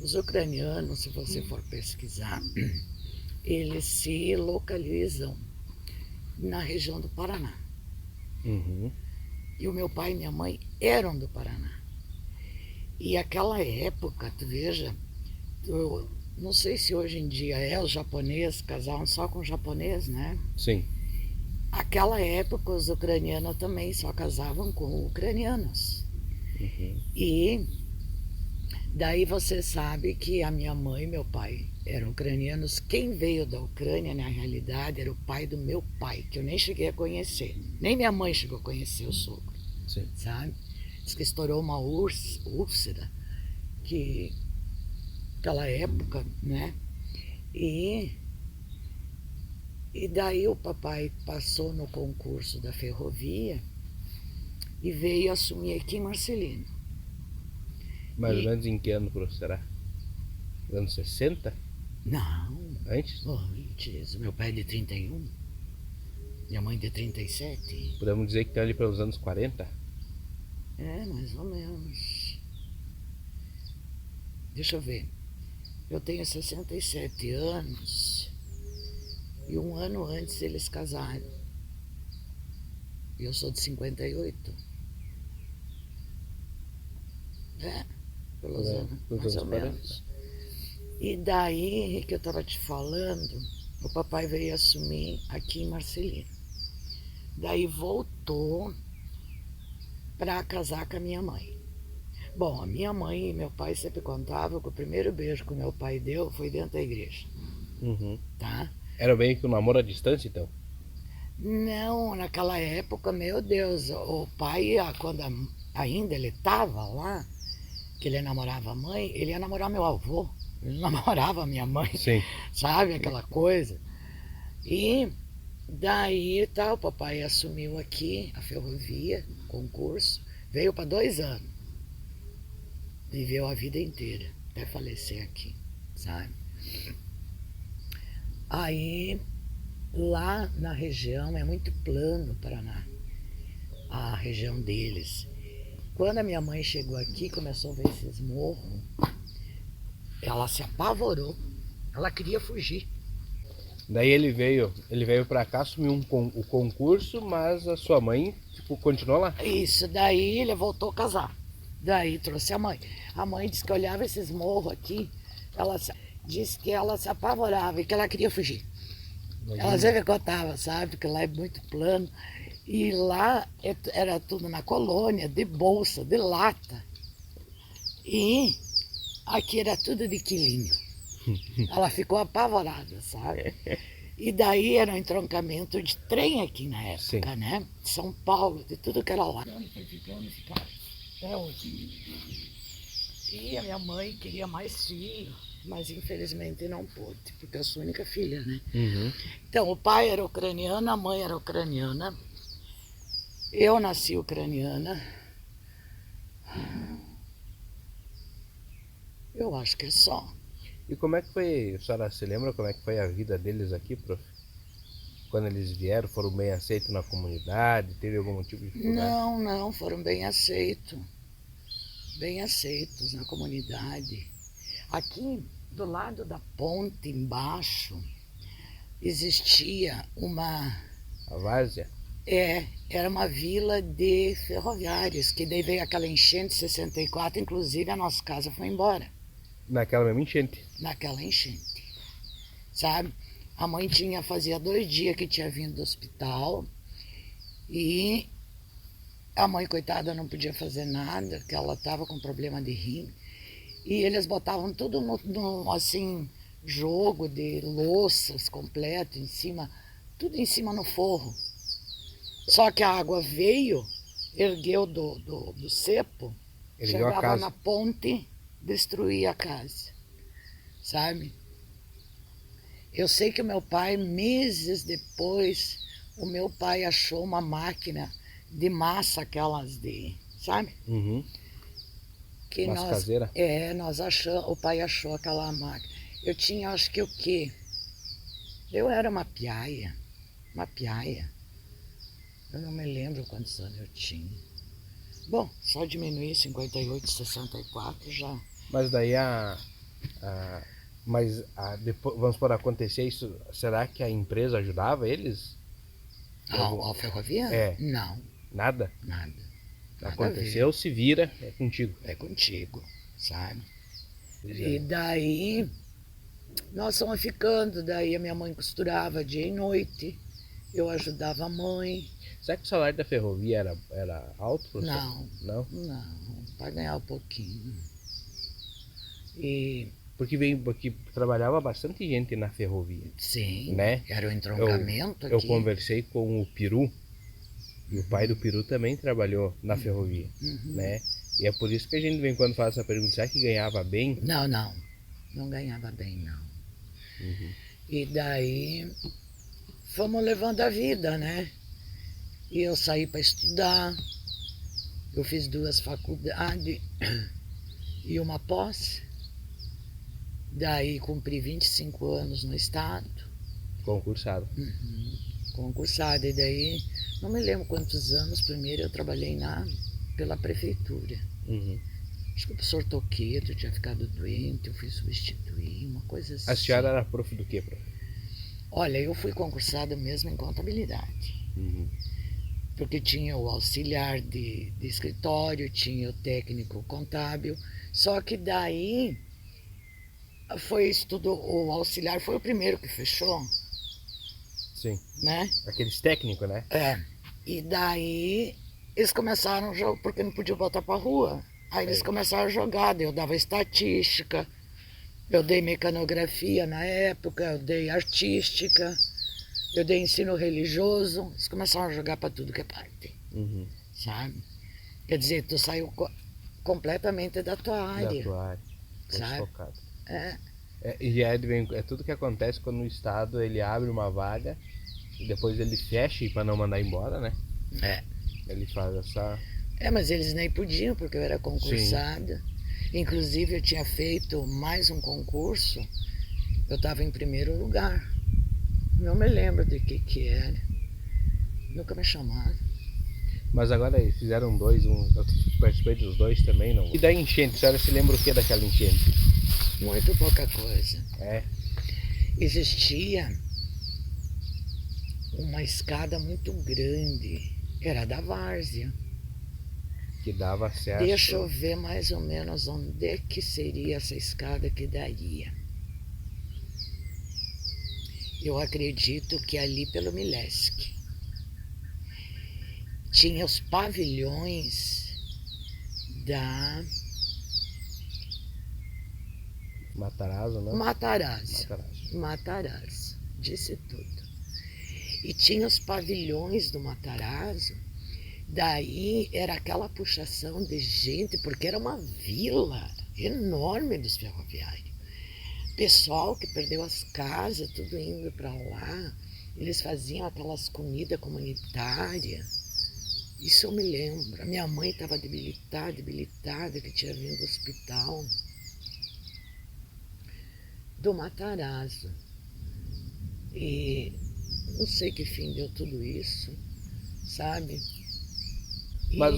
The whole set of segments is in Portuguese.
Os ucranianos, se você for pesquisar, eles se localizam na região do Paraná. Uhum. E o meu pai e minha mãe eram do Paraná. E aquela época, tu veja, eu não sei se hoje em dia os japoneses casavam só com japonês, né? Sim. Aquela época os ucranianos também só casavam com ucranianos. Uhum. E daí você sabe que a minha mãe e meu pai eram ucranianos. Quem veio da Ucrânia, na realidade, era o pai do meu pai, que eu nem cheguei a conhecer. Nem minha mãe chegou a conhecer o sogro, Sim. sabe? Diz que estourou uma úlcera, que aquela época, né? E, e daí o papai passou no concurso da ferrovia e veio assumir aqui em Marcelino. Mais ou E menos em que ano, professor? Será? Anos 60? não, Antes? antes, meu pai é de 31, minha mãe de 37. Podemos dizer que está ali pelos anos 40? É, mais ou menos. Deixa eu ver. Eu tenho 67 anos e um ano antes eles casaram. E eu sou de 58. É, pelos anos, Pelos mais anos ou 40? menos. E daí que eu estava te falando, o papai veio assumir aqui em Marcelino. Daí voltou para casar com a minha mãe. Bom, a minha mãe e meu pai sempre contavam que o primeiro beijo que o meu pai deu foi dentro da igreja, Uhum. tá? Era bem que um namoro à distância, então? Não, naquela época, meu Deus, o pai, quando ainda ele estava lá, que ele namorava a mãe, ele ia namorar meu avô, ele namorava a minha mãe, Sim. sabe, aquela coisa. E daí tá, o papai assumiu aqui a ferrovia, concurso, veio para 2 anos, viveu a vida inteira, até falecer aqui, sabe? Aí lá na região é muito plano o Paraná, a região deles. Quando a minha mãe chegou aqui, começou a ver esses morros, ela se apavorou, ela queria fugir. Daí ele veio para cá, assumiu o concurso, mas a sua mãe, tipo, continuou lá? Isso, daí ele voltou a casar. Daí trouxe a mãe. A mãe disse que olhava esses morros aqui, ela disse que ela se apavorava e que ela queria fugir. Ela sempre contava, sabe, que lá é muito plano. E lá era tudo na colônia, de bolsa, de lata. E aqui era tudo de quilinho. Ela ficou apavorada, sabe? E daí era um entroncamento de trem aqui na época, Sim. né? De São Paulo, de tudo que era lá. Foi ficando, até hoje. E a minha mãe queria mais filho, mas infelizmente não pôde, porque eu sou a única filha, né? Uhum. Então, o pai era ucraniano, a mãe era ucraniana, eu nasci ucraniana. Eu acho que é só. E como é que foi, a senhora se lembra como é que foi a vida deles aqui, prof? Quando eles vieram, foram bem aceitos na comunidade? Teve algum tipo de dificuldade? Não, não, foram bem aceitos na comunidade. Aqui, do lado da ponte, embaixo, existia A várzea? era uma vila de ferroviários, que daí veio aquela enchente de 64, inclusive a nossa casa foi embora, Naquela mesma enchente? naquela enchente, sabe? A mãe fazia 2 dias que tinha vindo do hospital e a mãe, coitada, não podia fazer nada, porque ela estava com problema de rim. E eles botavam tudo no assim, jogo de louças completo em cima, tudo em cima no forro. Só que a água veio, ergueu do cepo, Ergueu a chegava casa. na ponte, destruía a casa, sabe? Eu sei que o meu pai, meses depois, o meu pai achou uma máquina de massa, aquelas de, sabe? Uhum. Que Massa caseira? nós achamos, o pai achou aquela máquina. Eu tinha, acho que o quê? Eu era uma piaia, uma piaia. Eu não me lembro quantos anos eu tinha. Bom, só diminuir 58, 64 já. Mas daí a Mas depois, vamos por acontecer isso, será que a empresa ajudava eles? A ferrovia? É. Não, Nada? nada. Nada a Aconteceu, ver. se vira, é contigo. É contigo, sabe? Pois E é. daí nós fomos ficando, daí a minha mãe costurava dia e noite, eu ajudava a mãe. Será que o salário da ferrovia era alto, professor? Não, Não? não, para ganhar um pouquinho. E Porque trabalhava bastante gente na ferrovia, sim, né? era o entroncamento Eu aqui. conversei com o Peru, e o pai do Peru também trabalhou na ferrovia, né? E é por isso que a gente vem quando faz essa pergunta, será que ganhava bem? Não, não ganhava bem, não. Uhum. E daí fomos levando a vida, né? E eu saí para estudar, eu fiz 2 faculdades e uma pós. Daí cumpri 25 anos no estado, Concursado. concursada. E daí, não me lembro quantos anos, primeiro eu trabalhei pela prefeitura. Uhum. Acho que o professor Toqueto tinha ficado doente, eu fui substituir, uma coisa assim. A senhora era prof do quê, prof? Olha, eu fui concursada mesmo em contabilidade. Uhum. Porque tinha o auxiliar de escritório, tinha o técnico contábil. Só que daí foi estudo, o auxiliar foi o primeiro que fechou, Sim. né? Aqueles técnicos, né? É. E daí eles começaram a jogar, porque não podia botar pra rua. Aí eles começaram a jogar, daí eu dava estatística, eu dei mecanografia na época, eu dei artística, eu dei ensino religioso, eles começaram a jogar pra tudo que é parte, Uhum. sabe? Quer dizer, tu saiu completamente da tua área, Da tua área. sabe? Focado. É, E é tudo que acontece quando o Estado ele abre uma vaga e depois ele fecha para não mandar embora, né? é. Ele faz essa. Mas eles nem podiam, porque eu era concursada. Inclusive eu tinha feito mais um concurso, eu estava em primeiro lugar. Não me lembro de que era. Nunca me chamaram. Mas agora eles fizeram dois, eu participei dos dois também, não. E da enchente, a senhora se lembra o que daquela enchente? Muito pouca coisa. É. Existia uma escada muito grande, era da várzea. Que dava acesso. Deixa eu ver mais ou menos onde é que seria essa escada que daria. Eu acredito que ali pelo Milesc. Tinha os pavilhões da Matarazzo, né? Matarazzo. Matarazzo. Matarazzo, disse tudo. E tinha os pavilhões do Matarazzo, daí era aquela puxação de gente, porque era uma vila enorme dos ferroviários. Pessoal que perdeu as casas, tudo indo para lá, eles faziam aquelas comidas comunitárias. Isso eu me lembro. A minha mãe estava debilitada, que tinha vindo do hospital do Matarazzo. E não sei que fim deu tudo isso, sabe? Mas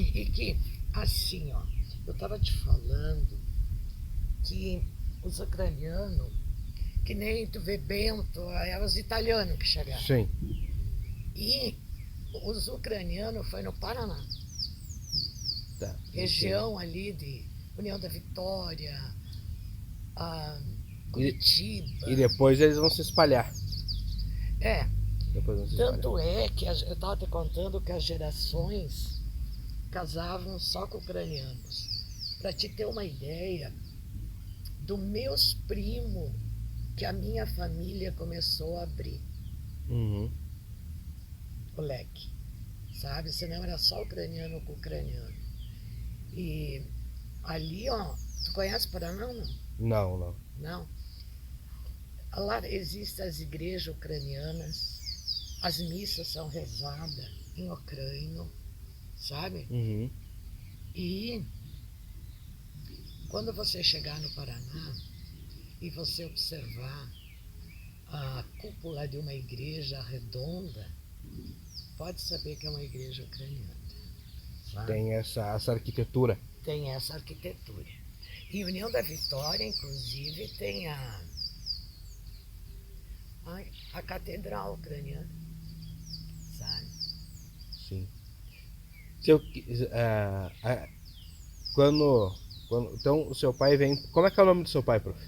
E que, assim, ó, eu estava te falando que os ucranianos, que nem tu vê Bento, eram os italianos que chegaram. Sim. E os ucranianos foi no Paraná. Tá. Região ali de União da Vitória, Curitiba. E depois eles vão se espalhar. É, Depois vão se espalhar. tanto é que eu estava te contando que as gerações casavam só com ucranianos. Para te ter uma ideia, dos meus primos que a minha família começou a abrir Uhum. o leque, sabe? Senão era só ucraniano com ucraniano. E ali, ó, tu conhece Paraná ou não? Não, não. Não. Lá existem as igrejas ucranianas, as missas são rezadas em ucrânio, sabe? Uhum. E quando você chegar no Paraná e você observar a cúpula de uma igreja redonda, pode saber que é uma igreja ucraniana. Sabe? Tem essa arquitetura. Tem essa arquitetura. Em União da Vitória, inclusive, tem a catedral ucraniana, sabe? Sim. Se eu, então o seu pai vem. Como é que é o nome do seu pai, prof?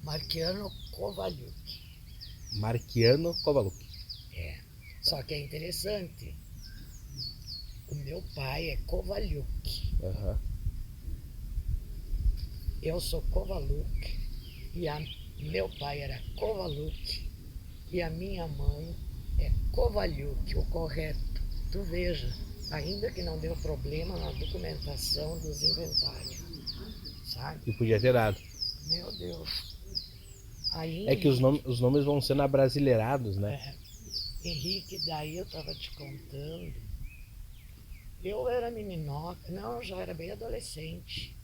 Marquiano Kovalyuk. Marquiano Kovaluk. É. Só que é interessante. O meu pai é Kovalyuk. Aham. Eu sou Kovaluk. Meu pai era Kovaluk. E a minha mãe é Kovalyuk, o correto. Tu veja, ainda que não deu problema na documentação dos inventários. Sabe? E podia ter dado. Meu Deus. Aí, É que os nomes vão sendo abrasileirados, né? Henrique, daí eu estava te contando. Eu era meninoca, não, eu já era bem adolescente.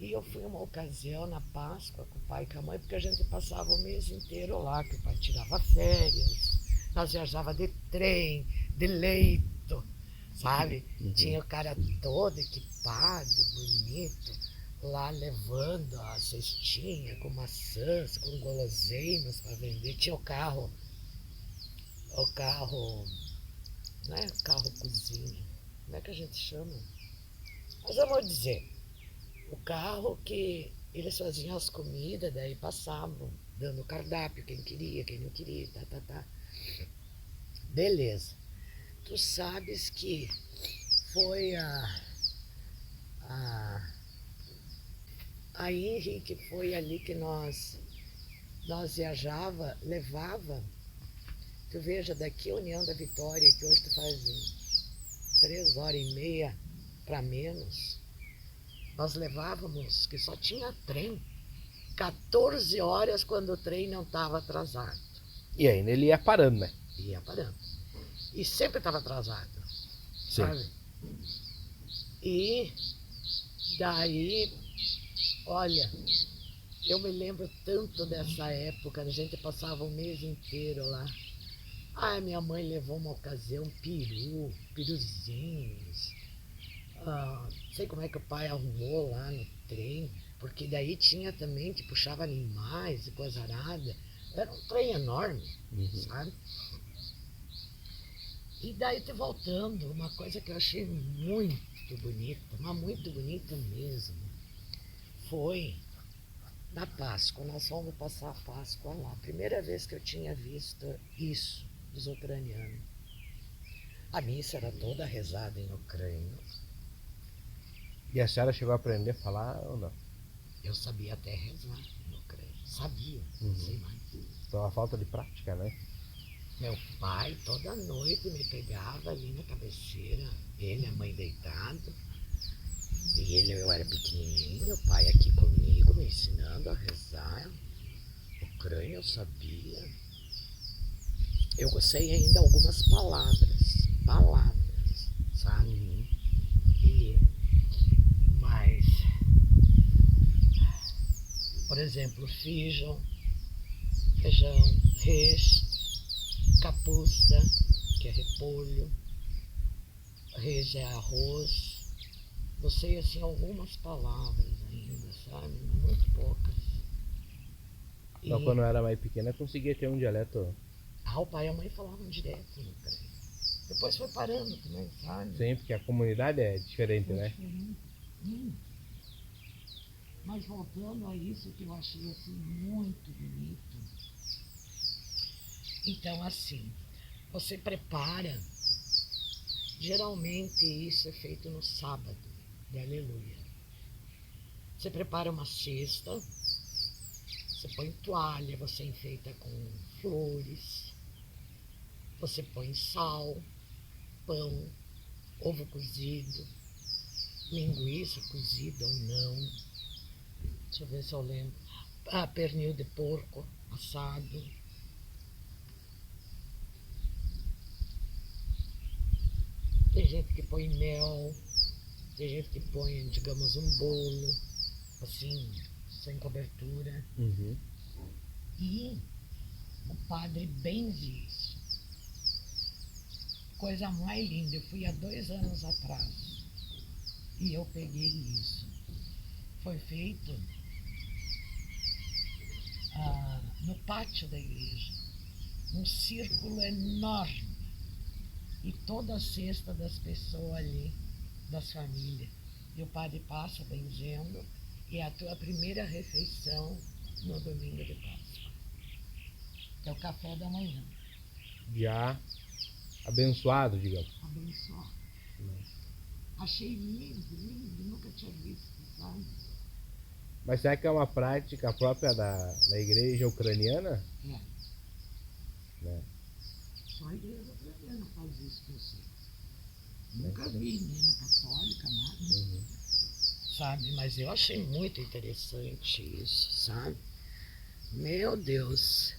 E eu fui uma ocasião na Páscoa com o pai e com a mãe, porque a gente passava o mês inteiro lá, que o pai tirava férias. Nós viajava de trem, de leito, sabe? Uhum. Tinha o cara todo equipado, bonito, lá levando a cestinha com maçãs, com guloseimas para vender. Tinha o carro, não é carro cozinha, como é que a gente chama? Mas vamos dizer, o carro que eles faziam as comidas, daí passavam, dando cardápio, quem queria, quem não queria, tá. Beleza. Tu sabes que foi aí, Henrique, foi ali que nós levava, tu veja, daqui a União da Vitória, que hoje tu faz 3h30 para menos, nós levávamos, que só tinha trem, 14 horas quando o trem não estava atrasado. E ainda ele ia parando, né? Ia parando. E sempre estava atrasado, Sim. sabe? E daí, olha, eu me lembro tanto dessa época, a gente passava o mês inteiro lá. Minha mãe levou uma ocasião peruzinhos. Não sei como é que o pai arrumou lá no trem, porque daí tinha também que puxava animais e coisa arada. Era um trem enorme, sabe? E daí te voltando, uma coisa que eu achei muito bonita, mas muito bonita mesmo, foi na Páscoa. Nós fomos passar a Páscoa lá. Primeira vez que eu tinha visto isso dos ucranianos. A missa era toda rezada em ucraniano. E a senhora chegou a aprender a falar ou não? Eu sabia até rezar em ucraniano. Sabia, não sei mais. Pela falta de prática, né? Meu pai toda noite me pegava ali na cabeceira, ele, a mãe deitado. E eu era pequenininho, o pai aqui comigo, me ensinando a rezar. Ucrânia eu sabia. Eu sei ainda algumas palavras, sabe? Mas, por exemplo, feijão, res, capusta, que é repolho, res é arroz. Eu sei assim algumas palavras ainda, sabe? Muito poucas. Então, quando eu era mais pequena, eu conseguia ter um dialeto. O pai e a mãe falavam direto no ucraniano. Depois foi parando também, sabe? Sim, porque a comunidade é diferente, né? Mas voltando a isso que eu achei assim muito bonito. Então assim, você prepara, geralmente isso é feito no sábado de Aleluia. Você prepara uma cesta, você põe toalha, você enfeita com flores, você põe sal, pão, ovo cozido, linguiça cozida ou não. Deixa eu ver se eu lembro. Pernil de porco assado. Tem gente que põe mel, tem gente que põe, digamos, um bolo, assim, sem cobertura. E o padre benze isso. Coisa mais linda. Eu fui há 2 anos atrás e eu peguei isso. foi feito no pátio da igreja, um círculo enorme. E toda a cesta das pessoas ali, das famílias. E o padre passa benzendo, e é a tua primeira refeição no domingo de Páscoa. É o café da manhã. Já abençoado, digamos. Abençoado. Achei lindo, lindo, nunca tinha visto, sabe? Mas será que é uma prática própria da igreja ucraniana? É. Né? Só a igreja ucraniana faz isso que eu sei. Nunca vi, nem na católica, nada. Uhum. Sabe? Mas eu achei muito interessante isso, sabe? Meu Deus.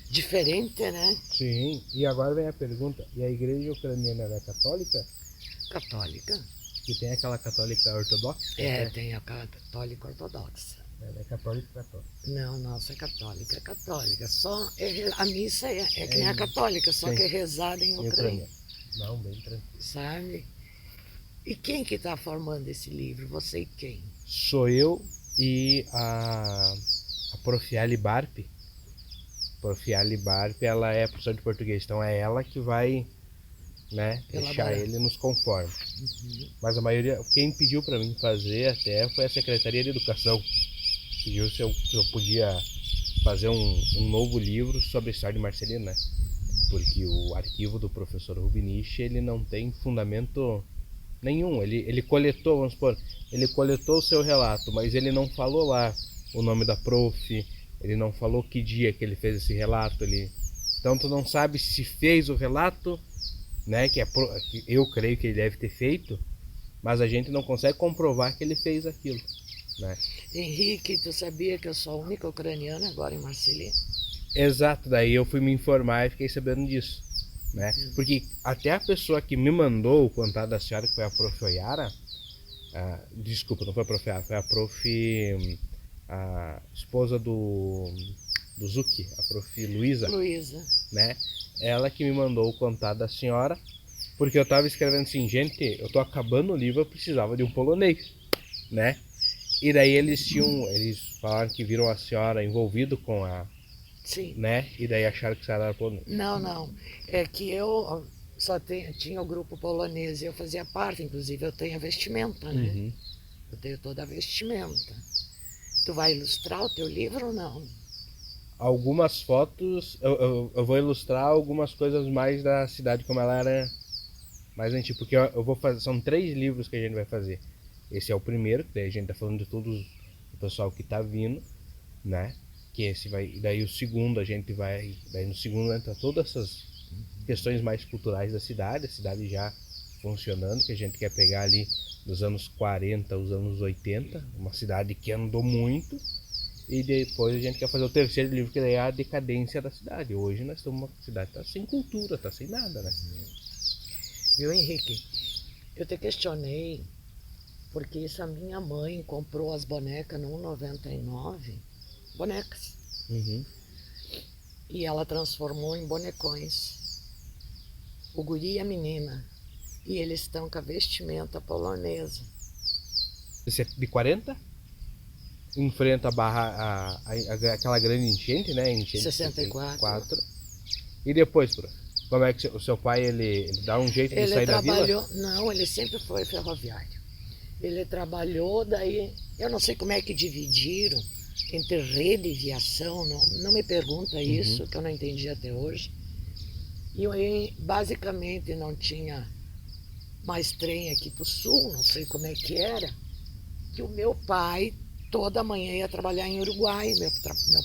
Diferente, né? Sim, e agora vem a pergunta, e a igreja ucraniana ela é católica? Católica. Que tem aquela católica ortodoxa? É, Né? tem a católica ortodoxa. Ela é católica católica. Não, nossa, é católica, é católica. Só a missa é que nem a católica, só sim. que é rezada em ucraniano. Não, bem tranquilo. Sabe? E quem que está formando esse livro? Você e quem? Sou eu e a Prof. Ali Barp. Prof. Ali Barp, ela é professora de português, então é ela que vai, né, deixar ele nos conformes. Uhum. Mas a maioria, quem pediu para mim fazer até foi a Secretaria de Educação. Pediu se eu podia fazer um novo livro sobre a história de Marcelino, né? Porque o arquivo do professor Rubinich, ele não tem fundamento nenhum. Ele coletou, vamos supor, ele coletou o seu relato, mas ele não falou lá o nome da prof, ele não falou que dia que ele fez esse relato. Então tu não sabe se fez o relato, né? Que eu creio que ele deve ter feito, mas a gente não consegue comprovar que ele fez aquilo, né? Henrique, tu sabia que eu sou a única ucraniana agora em Marselha? Exato, daí eu fui me informar e fiquei sabendo disso, né? Porque até a pessoa que me mandou o contato da senhora, que foi a prof. Oyara, desculpa, não foi a prof. Oyara, foi a prof. A esposa do Zuki, a prof. Luísa, né? Ela que me mandou o contato da senhora, porque eu tava escrevendo assim, gente, eu tô acabando o livro, eu precisava de um polonês, né? E daí eles falaram que viram a senhora envolvido com Sim. Né? E daí acharam que a senhora era polonês. Não. É que eu só tinha o grupo polonês e eu fazia parte, inclusive eu tenho a vestimenta, né? Uhum. Eu tenho toda a vestimenta. Tu vai ilustrar o teu livro ou não? Algumas fotos, eu vou ilustrar algumas coisas mais da cidade como ela era mais antiga, porque eu vou fazer, são 3 livros que a gente vai fazer. Esse é o primeiro, que daí a gente tá falando de todos o pessoal que tá vindo, né? Que esse vai, daí o segundo a gente vai, daí no segundo entra todas essas questões mais culturais da cidade, a cidade já funcionando, que a gente quer pegar ali dos anos 40, os anos 80, uma cidade que andou muito. E depois a gente quer fazer o terceiro livro, que daí é a decadência da cidade. Hoje nós estamos uma cidade que está sem cultura, está sem nada, né? Viu, Henrique? Eu te questionei porque essa minha mãe comprou as bonecas no 1,99, bonecas, Uhum. e ela transformou em bonecões. O guri e a menina. E eles estão com a vestimenta polonesa. Esse é de 40? Enfrenta aquela grande enchente, né? Enchente 64. E depois, como é que o seu pai ele dá um jeito de sair da vila? Não, ele sempre foi ferroviário. Ele trabalhou, daí eu não sei como é que dividiram entre rede e viação, não me pergunta isso, que eu não entendi até hoje. E aí, basicamente, não tinha mais trem aqui para o sul, não sei como é que era, que o meu pai toda manhã ia trabalhar em Uruguai. Meu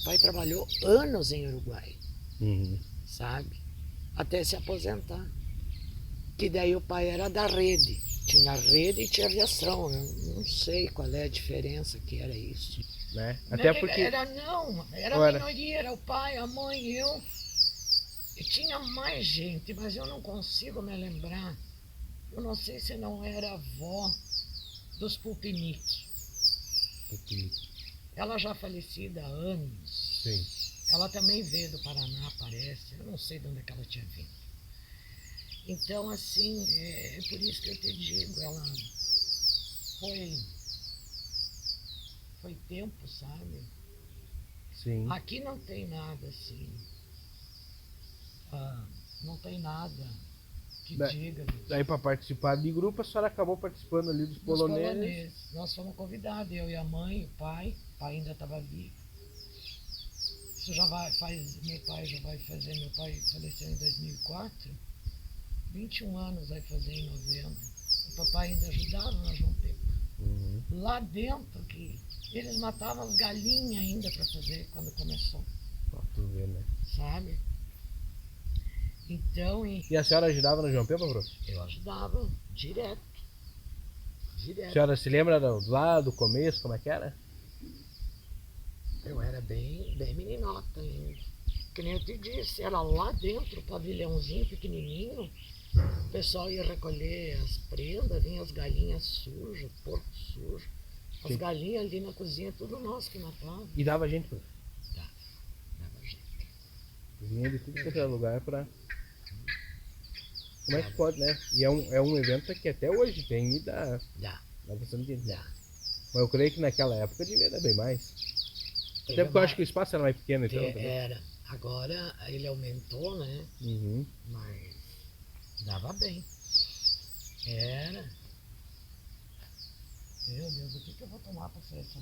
pai trabalhou anos em Uruguai, sabe? Até se aposentar. Que daí o pai era da rede. Tinha rede e tinha aviação. Eu não sei qual é a diferença que era isso. Né? Até porque... Era a minoria, era o pai, a mãe e eu. E tinha mais gente, mas eu não consigo me lembrar. Eu não sei se não era a avó dos Pupinic. Ela já falecida há anos. Sim. Ela também veio do Paraná, parece. Eu não sei de onde é que ela tinha vindo. Então, assim, é por isso que eu te digo, ela foi tempo, sabe? Sim. Aqui não tem nada assim. Não tem nada que Da- diga Daí para participar de grupo, a senhora acabou participando ali dos dos poloneses. poloneses. Nós fomos convidados, eu e a mãe, o pai ainda estava vivo. Isso já meu pai faleceu em 2004, 21 anos vai fazer em novembro. O papai ainda ajudava na João Pepa. Uhum. Lá dentro que eles matavam as galinhas ainda para fazer quando começou, Pra tu ver, né? sabe? Então, E a senhora ajudava no João Pepa, prof? eu ajudava direto. A senhora se lembra lá do começo, como é que era? Eu era bem meninota ainda. Que nem eu te disse, era lá dentro, o pavilhãozinho pequenininho. O pessoal ia recolher as prendas, vinha as galinhas sujas, porco sujo. As Sim. galinhas ali na cozinha, tudo nós que matava. E dava gente, prof? Dava jeito. Vinha de tudo quanto era lugar pra. Como é que pode, né? E é um evento que até hoje tem e dá bastante gente. Dá. Mas eu creio que naquela época devia dar bem mais. Teve Até porque eu uma- acho que o espaço era mais pequeno então também. Era. Agora ele aumentou, né? Uhum. Mas dava bem. Era. Meu Deus, o que eu vou tomar para ser essa